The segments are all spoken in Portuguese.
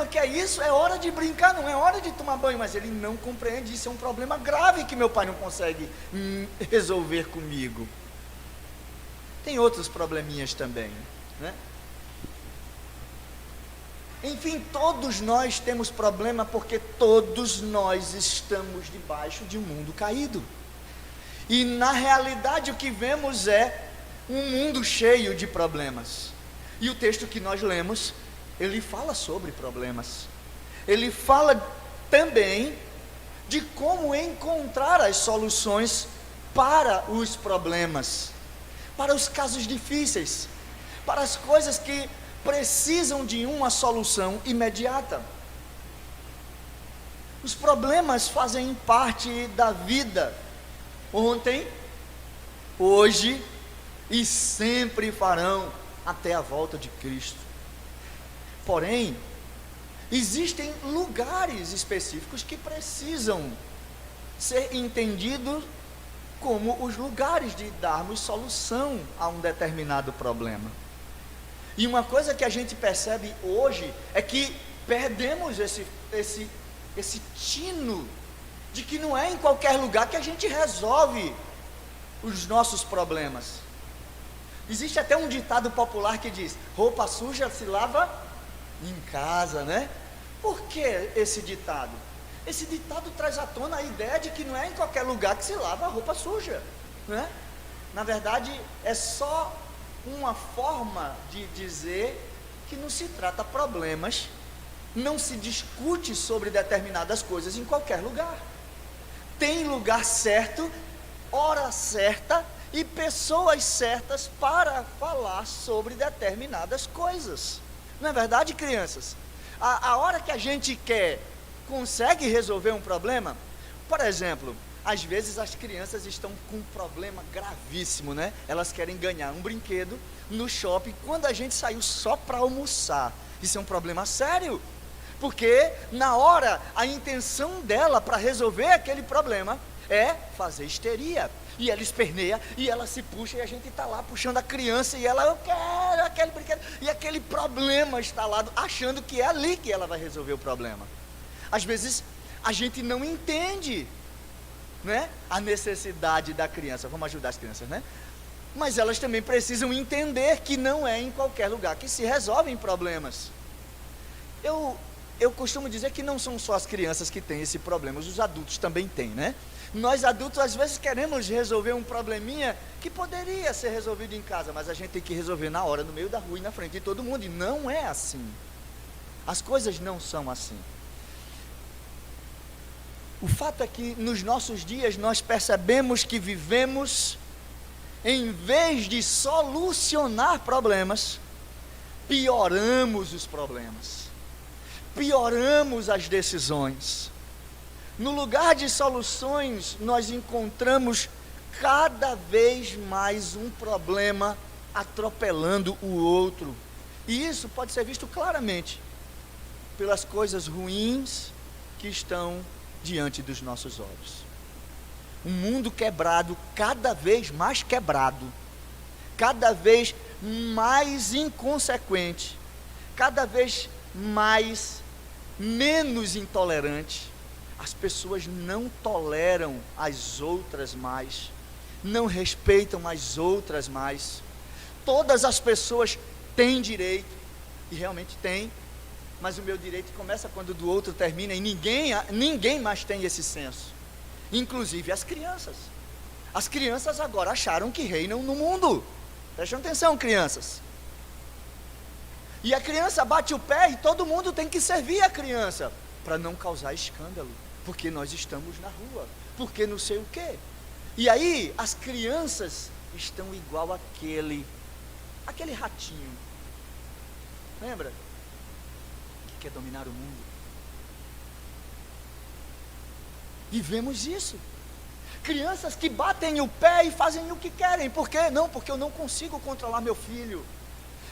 que é isso? É hora de brincar, não é hora de tomar banho. Mas ele não compreende, isso é um problema grave que meu pai não consegue resolver comigo. Tem outros probleminhas também, né? Enfim, todos nós temos problema porque todos nós estamos debaixo de um mundo caído. E na realidade o que vemos é um mundo cheio de problemas. E o texto que nós lemos, ele fala sobre problemas. Ele fala também de como encontrar as soluções para os problemas, para os casos difíceis, para as coisas que precisam de uma solução imediata. Os problemas fazem parte da vida, ontem, hoje e sempre farão até a volta de Cristo. Porém, existem lugares específicos que precisam ser entendidos como os lugares de darmos solução a um determinado problema. E uma coisa que a gente percebe hoje é que perdemos esse tino de que não é em qualquer lugar que a gente resolve os nossos problemas. Existe até um ditado popular que diz: roupa suja se lava em casa, né? Por que esse ditado? Esse ditado traz à tona a ideia de que não é em qualquer lugar que se lava a roupa suja, né? Na verdade, é só uma forma de dizer que não se trata problemas, não se discute sobre determinadas coisas em qualquer lugar. Tem lugar certo, hora certa e pessoas certas para falar sobre determinadas coisas. Não é verdade, crianças? A hora que a gente consegue resolver um problema, por exemplo, às vezes as crianças estão com um problema gravíssimo, né? Elas querem ganhar um brinquedo no shopping quando a gente saiu só para almoçar. Isso é um problema sério, porque na hora a intenção dela para resolver aquele problema é fazer histeria. E ela esperneia, e ela se puxa, e a gente está lá puxando a criança, e ela, eu quero aquele brinquedo, e aquele problema instalado, achando que é ali que ela vai resolver o problema. Às vezes a gente não entende, né, a necessidade da criança. Vamos ajudar as crianças, né? Mas elas também precisam entender que não é em qualquer lugar que se resolvem problemas. Eu costumo dizer que não são só as crianças que têm esse problema, os adultos também têm, né? Nós adultos às vezes queremos resolver um probleminha que poderia ser resolvido em casa, mas a gente tem que resolver na hora, no meio da rua e na frente de todo mundo, e não é assim. As coisas não são assim. O fato é que nos nossos dias nós percebemos que vivemos, em vez de solucionar problemas, pioramos os problemas, pioramos as decisões. No lugar de soluções, nós encontramos cada vez mais um problema atropelando o outro. E isso pode ser visto claramente pelas coisas ruins que estão diante dos nossos olhos. Um mundo quebrado, cada vez mais quebrado, cada vez mais inconsequente, cada vez menos intolerante. As pessoas não toleram as outras mais, não respeitam as outras mais. Todas as pessoas têm direito, e realmente têm, mas o meu direito começa quando o do outro termina, e ninguém mais tem esse senso, inclusive as crianças. As crianças agora acharam que reinam no mundo. Prestem atenção, crianças. E a criança bate o pé e todo mundo tem que servir a criança, para não causar escândalo, porque nós estamos na rua, porque não sei o quê. E aí as crianças estão igual aquele ratinho, lembra? Que quer dominar o mundo. Vivemos isso. Crianças que batem o pé e fazem o que querem. Por quê? Não, porque eu não consigo controlar meu filho.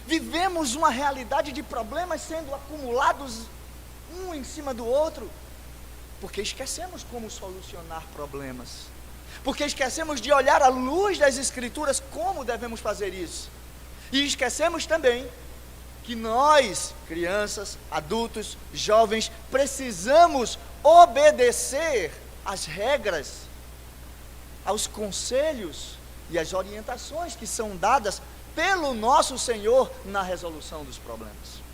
Vivemos uma realidade de problemas sendo acumulados um em cima do outro, porque esquecemos como solucionar problemas, porque esquecemos de olhar à luz das Escrituras como devemos fazer isso, e esquecemos também que nós, crianças, adultos, jovens, precisamos obedecer às regras, aos conselhos e às orientações que são dadas pelo nosso Senhor na resolução dos problemas.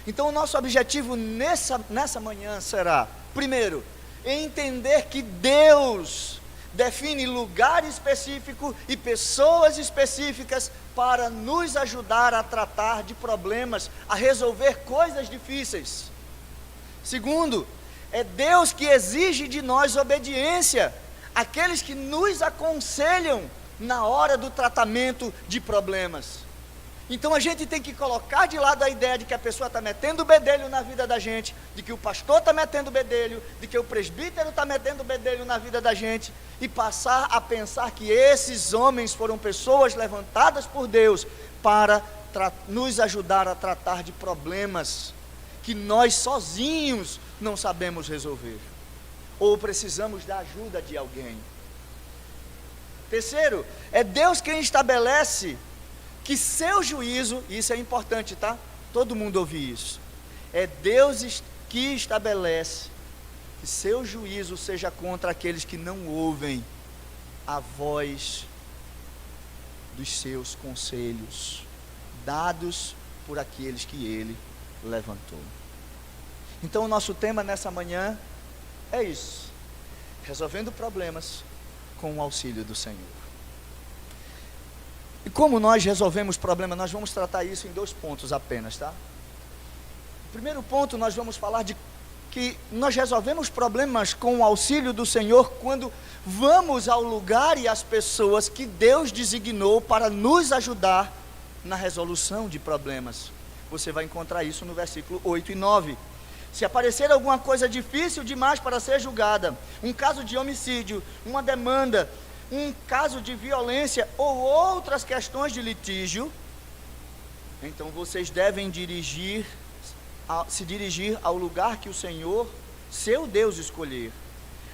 Então o nosso objetivo nessa manhã será, primeiro, entender que Deus define lugar específico e pessoas específicas para nos ajudar a tratar de problemas, a resolver coisas difíceis. Segundo, é Deus que exige de nós obediência àqueles que nos aconselham na hora do tratamento de problemas. Então a gente tem que colocar de lado a ideia de que a pessoa está metendo bedelho na vida da gente, de que o pastor está metendo bedelho, de que o presbítero está metendo bedelho na vida da gente, e passar a pensar que esses homens foram pessoas levantadas por Deus para nos ajudar a tratar de problemas que nós sozinhos não sabemos resolver, ou precisamos da ajuda de alguém. Terceiro, é Deus quem estabelece que seu juízo, e isso é importante, tá? Todo mundo ouvir isso. É Deus que estabelece que seu juízo seja contra aqueles que não ouvem a voz dos seus conselhos, dados por aqueles que ele levantou. Então o nosso tema nessa manhã é isso: resolvendo problemas com o auxílio do Senhor. E como nós resolvemos problemas, nós vamos tratar isso em 2 pontos apenas, tá? O primeiro ponto, nós vamos falar de que nós resolvemos problemas com o auxílio do Senhor quando vamos ao lugar e às pessoas que Deus designou para nos ajudar na resolução de problemas. Você vai encontrar isso no versículo 8 e 9. Se aparecer alguma coisa difícil demais para ser julgada, um caso de homicídio, uma demanda, um caso de violência ou outras questões de litígio, então vocês devem se dirigir ao lugar que o Senhor, seu Deus, escolher.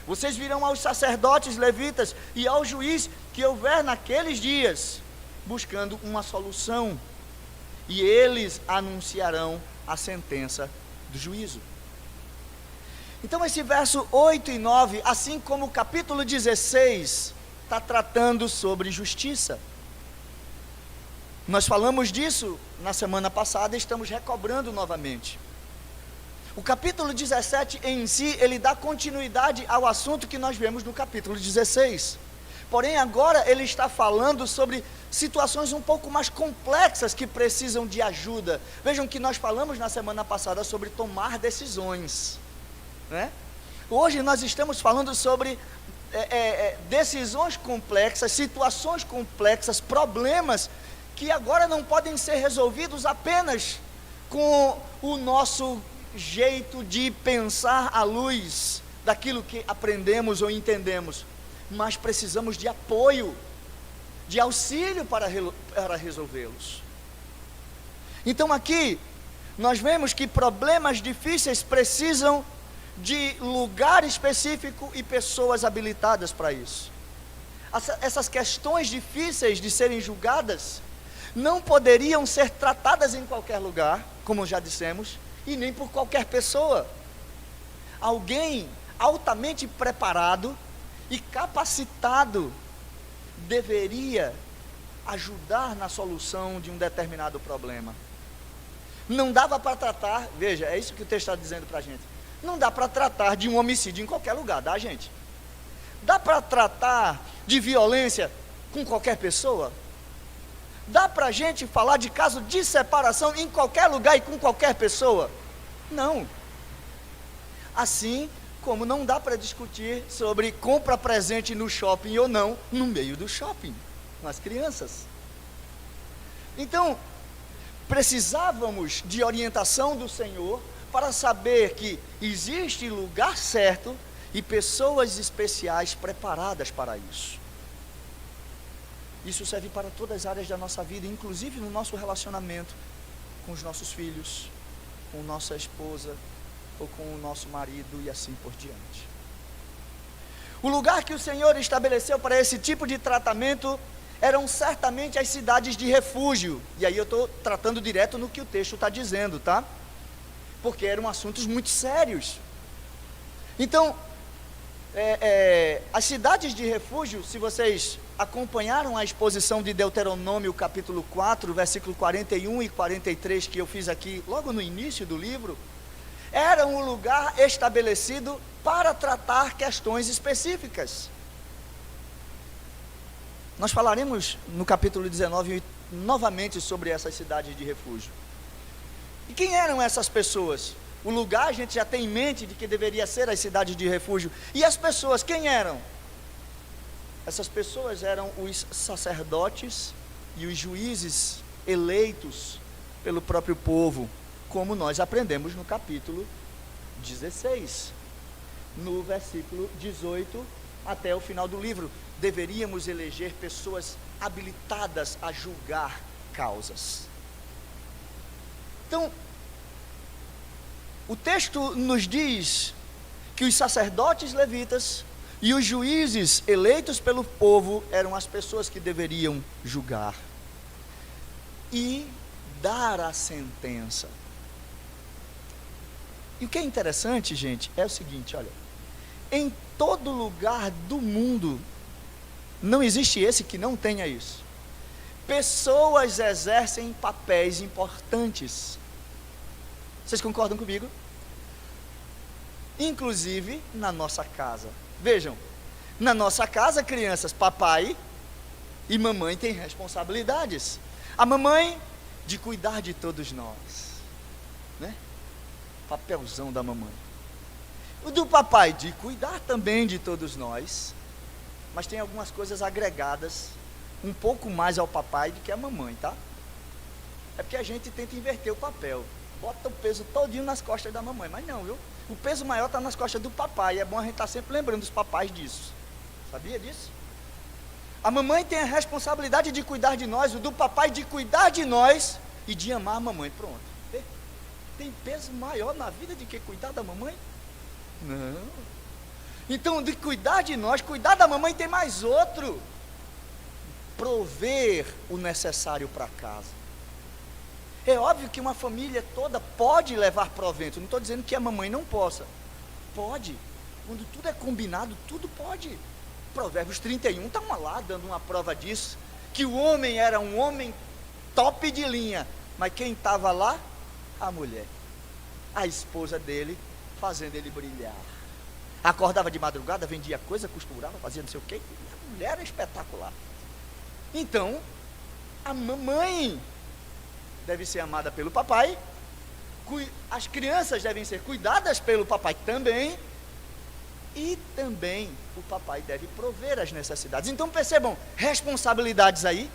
Vocês virão aos sacerdotes levitas e ao juiz que houver naqueles dias, buscando uma solução, e eles anunciarão a sentença do juízo. Então esse verso 8 e 9, assim como o capítulo 16, está tratando sobre justiça. Nós falamos disso na semana passada e estamos recobrando novamente. O capítulo 17 em si, ele dá continuidade ao assunto que nós vemos no capítulo 16. Porém agora ele está falando sobre situações um pouco mais complexas que precisam de ajuda. Vejam que nós falamos na semana passada sobre tomar decisões, né? Hoje nós estamos falando sobre decisões complexas, situações complexas, problemas que agora não podem ser resolvidos apenas com o nosso jeito de pensar à luz daquilo que aprendemos ou entendemos, mas precisamos de apoio, de auxílio para resolvê-los. Então aqui nós vemos que problemas difíceis precisam de lugar específico e pessoas habilitadas para isso. Essas questões difíceis de serem julgadas não poderiam ser tratadas em qualquer lugar, como já dissemos, e nem por qualquer pessoa. Alguém altamente preparado e capacitado deveria ajudar na solução de um determinado problema. Não dava para tratar, veja, é isso que o texto está dizendo para a gente. Não dá para tratar de um homicídio em qualquer lugar, dá, gente? Dá para tratar de violência com qualquer pessoa? Dá para a gente falar de caso de separação em qualquer lugar e com qualquer pessoa? Não. Assim como não dá para discutir sobre compra presente no shopping ou não, no meio do shopping, com as crianças. Então, precisávamos de orientação do Senhor para saber que existe lugar certo e pessoas especiais preparadas para isso. Isso serve para todas as áreas da nossa vida, inclusive no nosso relacionamento com os nossos filhos, com nossa esposa ou com o nosso marido e assim por diante. O lugar que o Senhor estabeleceu para esse tipo de tratamento eram certamente as cidades de refúgio. E aí eu estou tratando direto no que o texto está dizendo, tá? Porque eram assuntos muito sérios. Então, as cidades de refúgio, se vocês acompanharam a exposição de Deuteronômio capítulo 4, versículo 41 e 43, que eu fiz aqui logo no início do livro, era um lugar estabelecido para tratar questões específicas. Nós falaremos no capítulo 19 novamente sobre essas cidades de refúgio. E quem eram essas pessoas? O lugar a gente já tem em mente de que deveria ser as cidades de refúgio. E as pessoas, quem eram? Essas pessoas eram os sacerdotes e os juízes eleitos pelo próprio povo, como nós aprendemos no capítulo 16, no versículo 18 até o final do livro. Deveríamos eleger pessoas habilitadas a julgar causas. Então, o texto nos diz que os sacerdotes levitas e os juízes eleitos pelo povo eram as pessoas que deveriam julgar e dar a sentença. E o que é interessante, gente, é o seguinte, olha, em todo lugar do mundo, não existe esse que não tenha isso. Pessoas exercem papéis importantes. Vocês concordam comigo? Inclusive na nossa casa. Vejam, na nossa casa, crianças, papai e mamãe têm responsabilidades. A mamãe de cuidar de todos nós, né? Papelzão da mamãe. O do papai de cuidar também de todos nós, mas tem algumas coisas agregadas um pouco mais ao papai do que a mamãe, tá? É porque a gente tenta inverter o papel, bota o peso todinho nas costas da mamãe, mas não, viu? O peso maior está nas costas do papai, é bom a gente estar sempre lembrando dos papais disso. Sabia disso? A mamãe tem a responsabilidade de cuidar de nós, o do papai de cuidar de nós e de amar a mamãe, pronto. Tem peso maior na vida do que cuidar da mamãe? Não. Então, de cuidar de nós, cuidar da mamãe tem mais outro. Prover o necessário para casa. É óbvio que uma família toda pode levar provento. Não estou dizendo que a mamãe não possa. Pode. Quando tudo é combinado, tudo pode. Provérbios 31 está lá dando uma prova disso. Que o homem era um homem top de linha. Mas quem estava lá? A mulher. A esposa dele, fazendo ele brilhar. Acordava de madrugada, vendia coisa, costurava, fazia não sei o quê. A mulher era espetacular. Então, a mamãe deve ser amada pelo papai, as crianças devem ser cuidadas pelo papai também, e também o papai deve prover as necessidades. Então percebam, responsabilidades aí.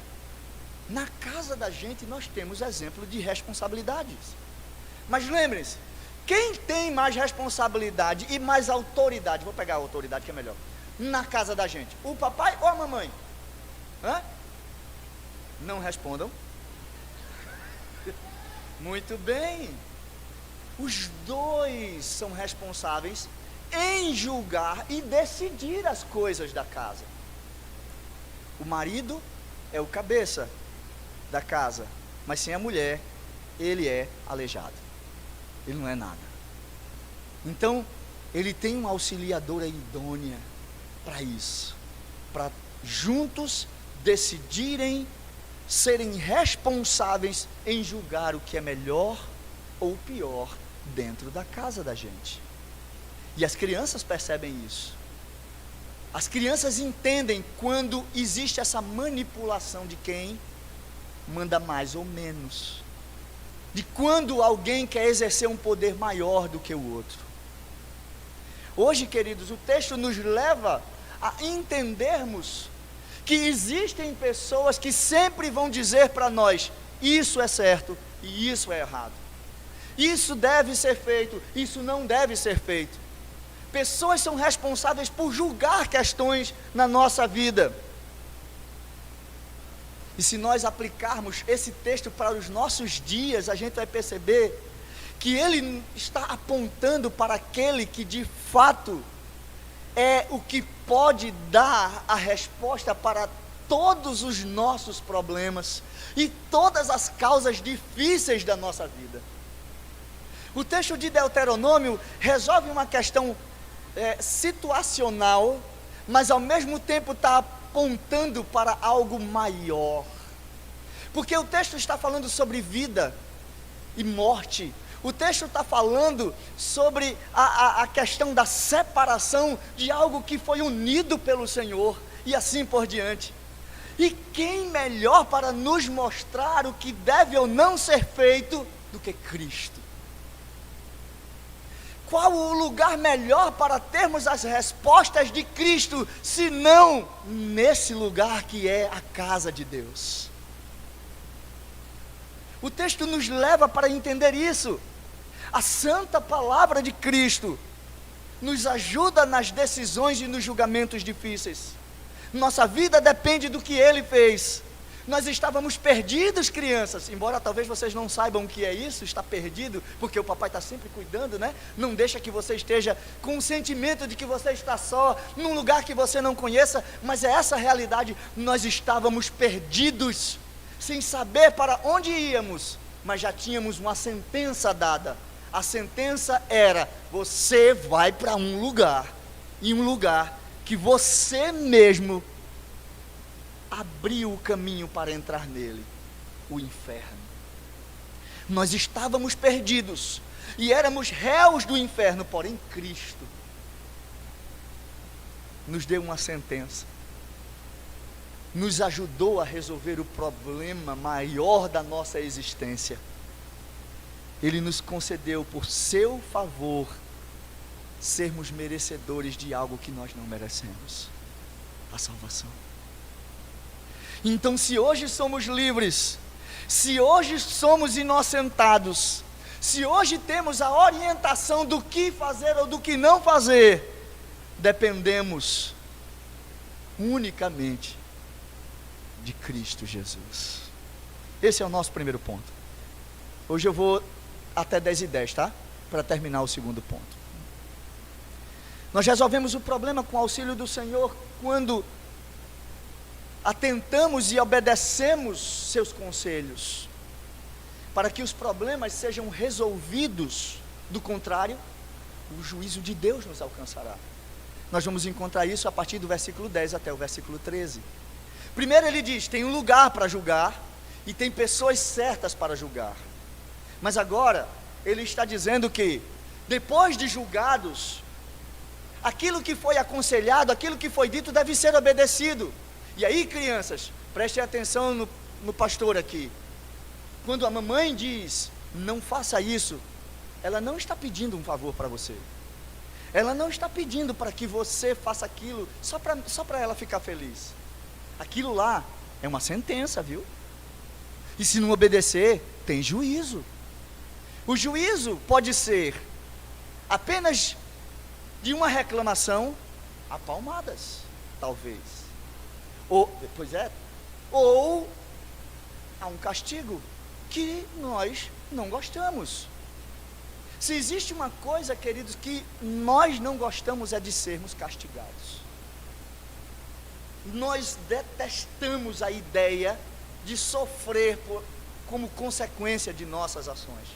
Na casa da gente nós temos exemplo de responsabilidades. Mas lembrem-se, quem tem mais responsabilidade e mais autoridade, vou pegar a autoridade que é melhor, na casa da gente, o papai ou a mamãe? Hã? Não respondam. Muito bem, os dois são responsáveis em julgar e decidir as coisas da casa. O marido é o cabeça da casa, mas sem a mulher, ele é aleijado, ele não é nada. Então, ele tem uma auxiliadora idônea para isso, para juntos decidirem, serem responsáveis em julgar o que é melhor ou pior dentro da casa da gente. E as crianças percebem isso. As crianças entendem quando existe essa manipulação de quem manda mais ou menos, de quando alguém quer exercer um poder maior do que o outro. Hoje, queridos, o texto nos leva a entendermos que existem pessoas que sempre vão dizer para nós, isso é certo e isso é errado. Isso deve ser feito, isso não deve ser feito. Pessoas são responsáveis por julgar questões na nossa vida. E se nós aplicarmos esse texto para os nossos dias, a gente vai perceber que ele está apontando para aquele que de fato é o que pode dar a resposta para todos os nossos problemas e todas as causas difíceis da nossa vida. O texto de Deuteronômio resolve uma questão situacional, mas ao mesmo tempo está apontando para algo maior. Porque o texto está falando sobre vida e morte. O texto está falando sobre a questão da separação de algo que foi unido pelo Senhor, e assim por diante. E quem melhor para nos mostrar o que deve ou não ser feito do que Cristo? Qual o lugar melhor para termos as respostas de Cristo, se não nesse lugar que é a casa de Deus? O texto nos leva para entender isso. A santa palavra de Cristo nos ajuda nas decisões e nos julgamentos difíceis. Nossa vida depende do que Ele fez. Nós estávamos perdidos, crianças, embora talvez vocês não saibam o que é isso, estar perdido, porque o papai está sempre cuidando, né? Não deixa que você esteja com o sentimento de que você está só, num lugar que você não conheça, mas é essa a realidade. Nós estávamos perdidos, sem saber para onde íamos, mas já tínhamos uma sentença dada. A sentença era: você vai para um lugar, e um lugar que você mesmo abriu o caminho para entrar nele, o inferno. Nós estávamos perdidos e éramos réus do inferno, porém Cristo nos deu uma sentença, nos ajudou a resolver o problema maior da nossa existência. Ele nos concedeu, por seu favor, sermos merecedores de algo que nós não merecemos: a salvação. Então, se hoje somos livres, se hoje somos inocentados, se hoje temos a orientação do que fazer ou do que não fazer, dependemos unicamente de Cristo Jesus. Esse é o nosso primeiro ponto. Hoje eu vou até 10:10, tá? Para terminar o segundo ponto. Nós resolvemos o problema com o auxílio do Senhor quando atentamos e obedecemos seus conselhos, para que os problemas sejam resolvidos. Do contrário, o juízo de Deus nos alcançará. Nós vamos encontrar isso a partir do versículo 10 até o versículo 13. Primeiro ele diz: tem um lugar para julgar e tem pessoas certas para julgar. Mas agora ele está dizendo que depois de julgados, aquilo que foi aconselhado, aquilo que foi dito deve ser obedecido. E aí, crianças, prestem atenção no pastor aqui. Quando a mamãe diz: não faça isso, ela não está pedindo um favor para você. Ela não está pedindo para que você faça aquilo só para ela ficar feliz. Aquilo lá é uma sentença, viu? E se não obedecer, tem juízo. O juízo pode ser apenas de uma reclamação a palmadas, talvez. Ou há um castigo que nós não gostamos. Se existe uma coisa, queridos, que nós não gostamos, é de sermos castigados. Nós detestamos a ideia de sofrer como consequência de nossas ações.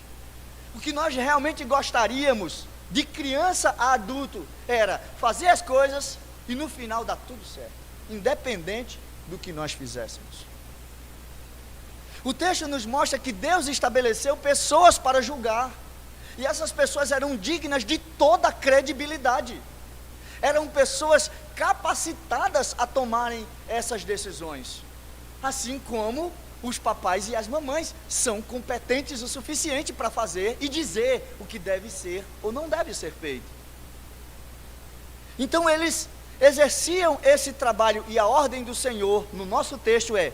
O que nós realmente gostaríamos, de criança a adulto, era fazer as coisas e no final dar tudo certo, independente do que nós fizéssemos. O texto nos mostra que Deus estabeleceu pessoas para julgar, e essas pessoas eram dignas de toda a credibilidade, eram pessoas capacitadas a tomarem essas decisões, assim como os papais e as mamães são competentes o suficiente para fazer e dizer o que deve ser ou não deve ser feito. Então eles exerciam esse trabalho, e a ordem do Senhor no nosso texto é: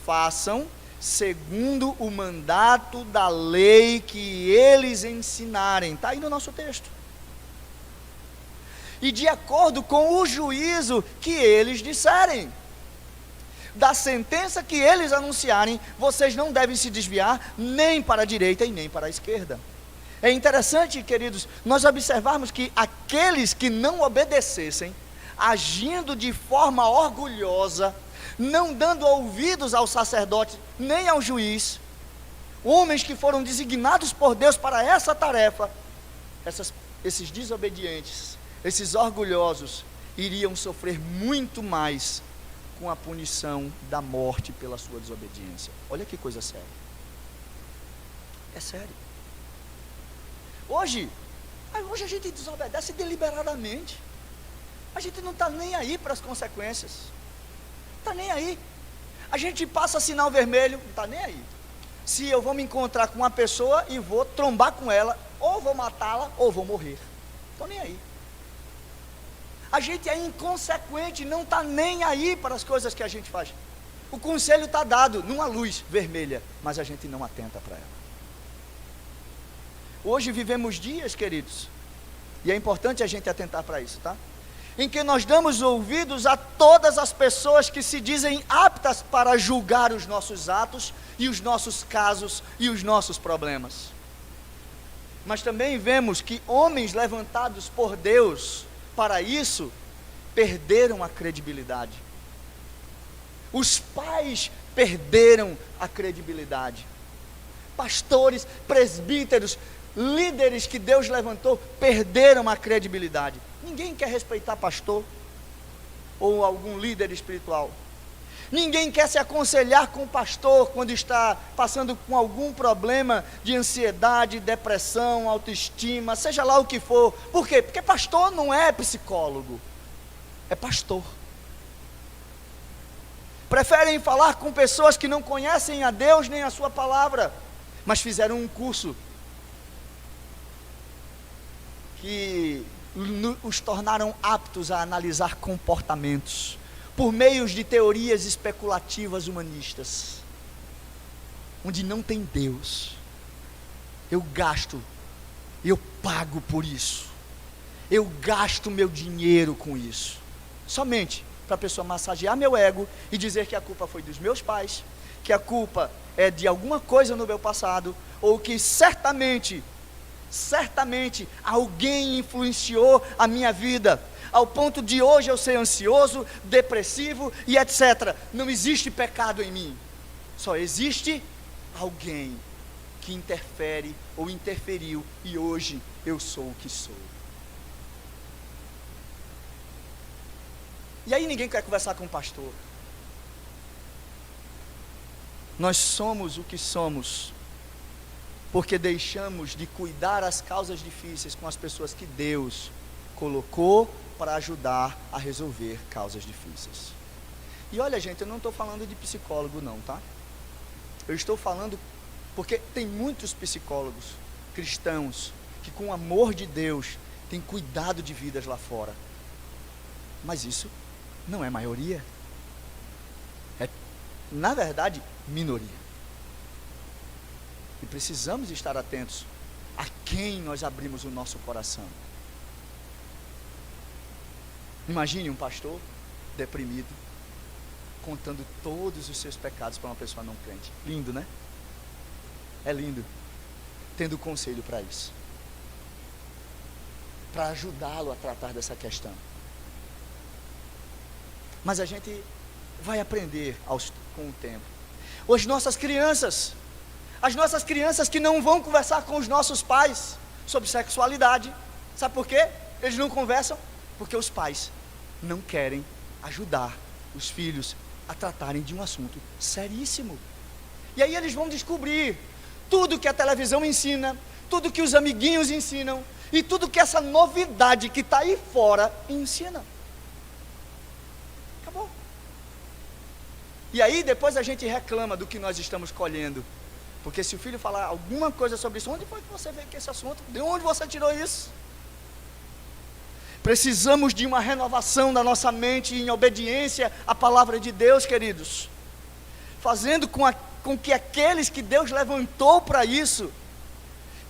façam segundo o mandato da lei que eles ensinarem. Está aí no nosso texto. E de acordo com o juízo que eles disserem, da sentença que eles anunciarem, vocês não devem se desviar nem para a direita e nem para a esquerda. É interessante, queridos, nós observarmos que aqueles que não obedecessem, agindo de forma orgulhosa, não dando ouvidos ao sacerdote nem ao juiz, homens que foram designados por Deus para essa tarefa, esses desobedientes, esses orgulhosos, iriam sofrer muito mais com a punição da morte pela sua desobediência. Olha que coisa séria. É sério. Hoje a gente desobedece deliberadamente. A gente não está nem aí para as consequências. Não está nem aí. A gente passa sinal vermelho, não está nem aí. Se eu vou me encontrar com uma pessoa e vou trombar com ela, ou vou matá-la, ou vou morrer. Estou nem aí. A gente é inconsequente, não está nem aí para as coisas que a gente faz. O conselho está dado numa luz vermelha, mas a gente não atenta para ela. Hoje vivemos dias, queridos, e é importante a gente atentar para isso, tá? Em que nós damos ouvidos a todas as pessoas que se dizem aptas para julgar os nossos atos e os nossos casos e os nossos problemas. Mas também vemos que homens levantados por Deus para isso, perderam a credibilidade. Os pais perderam a credibilidade. Pastores, presbíteros, líderes que Deus levantou, perderam a credibilidade. Ninguém quer respeitar pastor ou algum líder espiritual. Ninguém quer se aconselhar com o pastor quando está passando com algum problema de ansiedade, depressão, autoestima, seja lá o que for. Por quê? Porque pastor não é psicólogo, é pastor. Preferem falar com pessoas que não conhecem a Deus nem a sua palavra, mas fizeram um curso que os tornaram aptos a analisar comportamentos por meio de teorias especulativas humanistas, onde não tem Deus. Eu gasto, eu pago por isso, eu gasto meu dinheiro com isso, somente para a pessoa massagear meu ego e dizer que a culpa foi dos meus pais, que a culpa é de alguma coisa no meu passado, ou que certamente alguém influenciou a minha vida, ao ponto de hoje eu ser ansioso, depressivo e etc. Não existe pecado em mim, só existe alguém que interfere ou interferiu, e hoje eu sou o que sou. E aí ninguém quer conversar com o pastor. Nós somos o que somos porque deixamos de cuidar as causas difíceis com as pessoas que Deus colocou para ajudar a resolver causas difíceis. E olha, gente, eu não estou falando de psicólogo não, tá? Eu estou falando porque tem muitos psicólogos cristãos que com o amor de Deus têm cuidado de vidas lá fora. Mas isso não é maioria. É, na verdade, minoria. E precisamos estar atentos a quem nós abrimos o nosso coração. Imagine um pastor deprimido, contando todos os seus pecados para uma pessoa não crente. Lindo, né? É lindo. Tendo conselho para isso, para ajudá-lo a tratar dessa questão. Mas a gente vai aprender com o tempo. As nossas crianças que não vão conversar com os nossos pais sobre sexualidade, sabe por quê? Eles não conversam porque os pais não querem ajudar os filhos a tratarem de um assunto seríssimo. E aí eles vão descobrir tudo que a televisão ensina, tudo que os amiguinhos ensinam, e tudo que essa novidade que está aí fora ensina. Acabou. E aí depois a gente reclama do que nós estamos colhendo, porque se o filho falar alguma coisa sobre isso, onde foi que você veio com esse assunto? De onde você tirou isso? Precisamos de uma renovação da nossa mente em obediência à palavra de Deus, queridos, fazendo com que aqueles que Deus levantou para isso,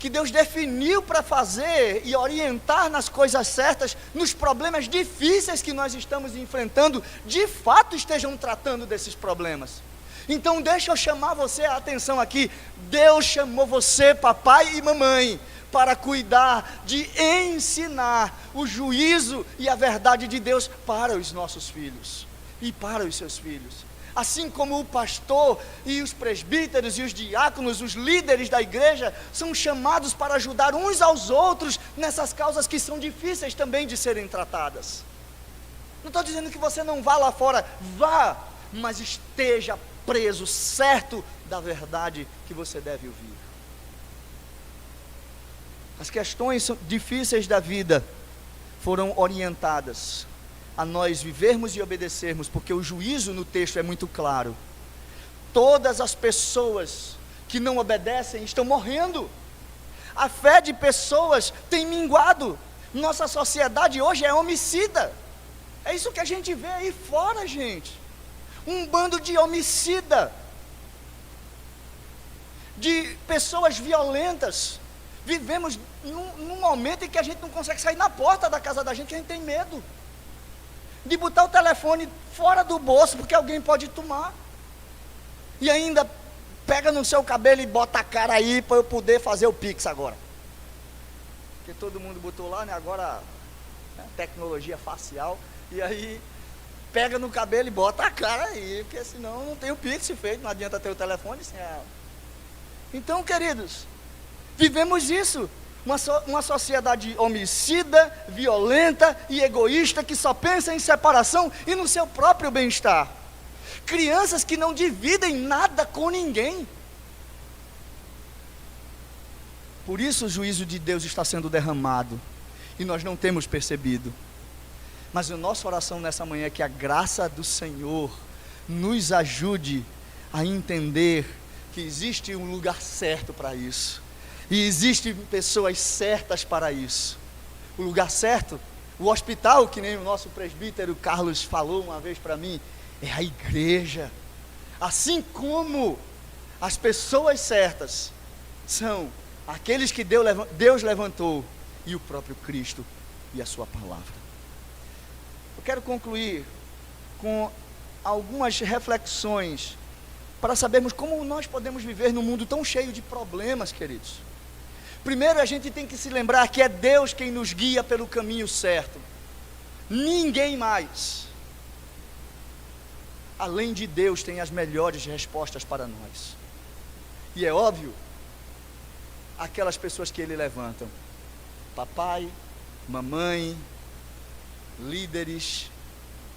que Deus definiu para fazer e orientar nas coisas certas, nos problemas difíceis que nós estamos enfrentando, de fato estejam tratando desses problemas. Então deixa eu chamar você a atenção aqui. Deus chamou você, papai e mamãe, para cuidar de ensinar o juízo e a verdade de Deus para os nossos filhos e para os seus filhos. Assim como o pastor e os presbíteros e os diáconos, os líderes da igreja, são chamados para ajudar uns aos outros nessas causas que são difíceis também de serem tratadas. Não estou dizendo que você não vá lá fora, vá, mas esteja preso, certo da verdade que você deve ouvir. As questões difíceis da vida foram orientadas a nós vivermos e obedecermos, porque o juízo no texto é muito claro. Todas as pessoas que não obedecem estão morrendo. A fé de pessoas tem minguado. Nossa sociedade hoje é homicida. É isso que a gente vê aí fora, gente. Um bando de homicida, de pessoas violentas. Vivemos num momento em que a gente não consegue sair na porta da casa da gente, que a gente tem medo de botar o telefone fora do bolso, porque alguém pode tomar, e ainda pega no seu cabelo e bota a cara aí, para eu poder fazer o Pix agora, porque todo mundo botou lá, né, agora, né, tecnologia facial, e aí, pega no cabelo e bota a cara aí, porque senão não tem o Pix feito, não adianta ter o telefone sem ela. Então, queridos, vivemos isso, uma sociedade homicida, violenta e egoísta, que só pensa em separação e no seu próprio bem-estar. Crianças que não dividem nada com ninguém. Por isso o juízo de Deus está sendo derramado, e nós não temos percebido. Mas a nossa oração nessa manhã é que a graça do Senhor nos ajude a entender que existe um lugar certo para isso. E existem pessoas certas para isso. O lugar certo, o hospital, que nem o nosso presbítero Carlos falou uma vez para mim, é a igreja. Assim como as pessoas certas são aqueles que Deus levantou, e o próprio Cristo e a sua palavra. Eu quero concluir com algumas reflexões para sabermos como nós podemos viver num mundo tão cheio de problemas, queridos. Primeiro, a gente tem que se lembrar que é Deus quem nos guia pelo caminho certo. Ninguém mais, além de Deus, tem as melhores respostas para nós. E é óbvio, aquelas pessoas que Ele levanta, papai, mamãe, líderes,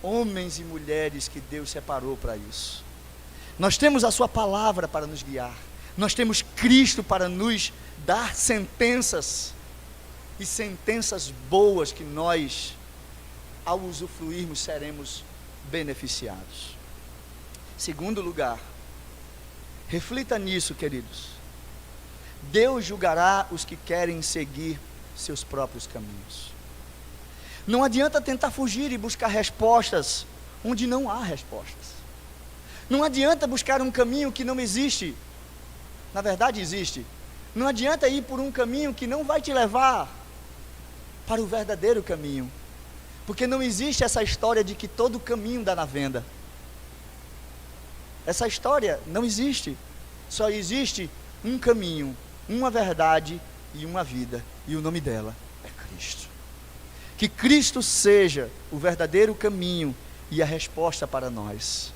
homens e mulheres que Deus separou para isso. Nós temos a sua palavra para nos guiar. Nós temos Cristo para nos dar sentenças, e sentenças boas que nós, ao usufruirmos, seremos beneficiados. Segundo lugar, reflita nisso, queridos. Deus julgará os que querem seguir seus próprios caminhos. Não adianta tentar fugir e buscar respostas onde não há respostas. Não adianta buscar um caminho que não existe. Na verdade existe. Não adianta ir por um caminho que não vai te levar para o verdadeiro caminho. Porque não existe essa história de que todo caminho dá na venda. Essa história não existe. Só existe um caminho, uma verdade e uma vida. E o nome dela é Cristo. Que Cristo seja o verdadeiro caminho e a resposta para nós.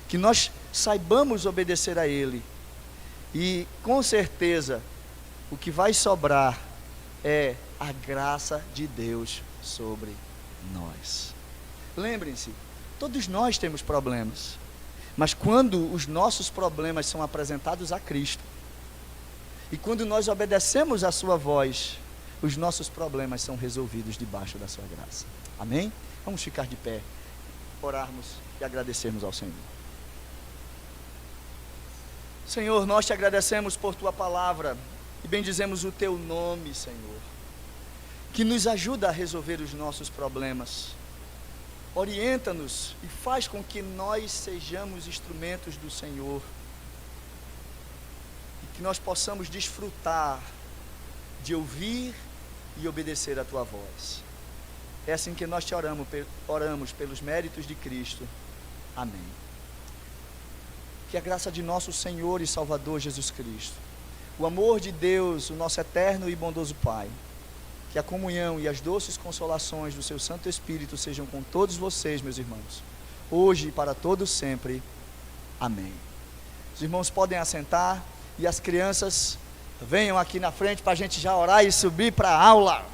Que nós saibamos obedecer a Ele. E com certeza, o que vai sobrar é a graça de Deus sobre nós. Lembrem-se, todos nós temos problemas. Mas quando os nossos problemas são apresentados a Cristo, e quando nós obedecemos a sua voz, os nossos problemas são resolvidos debaixo da sua graça. Amém? Vamos ficar de pé, orarmos e agradecermos ao Senhor. Senhor, nós te agradecemos por tua palavra e bendizemos o teu nome, Senhor, que nos ajuda a resolver os nossos problemas. Orienta-nos e faz com que nós sejamos instrumentos do Senhor e que nós possamos desfrutar de ouvir e obedecer a tua voz. É assim que nós te oramos pelos méritos de Cristo. Amém. Que a graça de nosso Senhor e Salvador Jesus Cristo, o amor de Deus, o nosso eterno e bondoso Pai, que a comunhão e as doces consolações do seu Santo Espírito sejam com todos vocês, meus irmãos, hoje e para todos sempre. Amém. Os irmãos podem assentar e as crianças venham aqui na frente para a gente já orar e subir para a aula.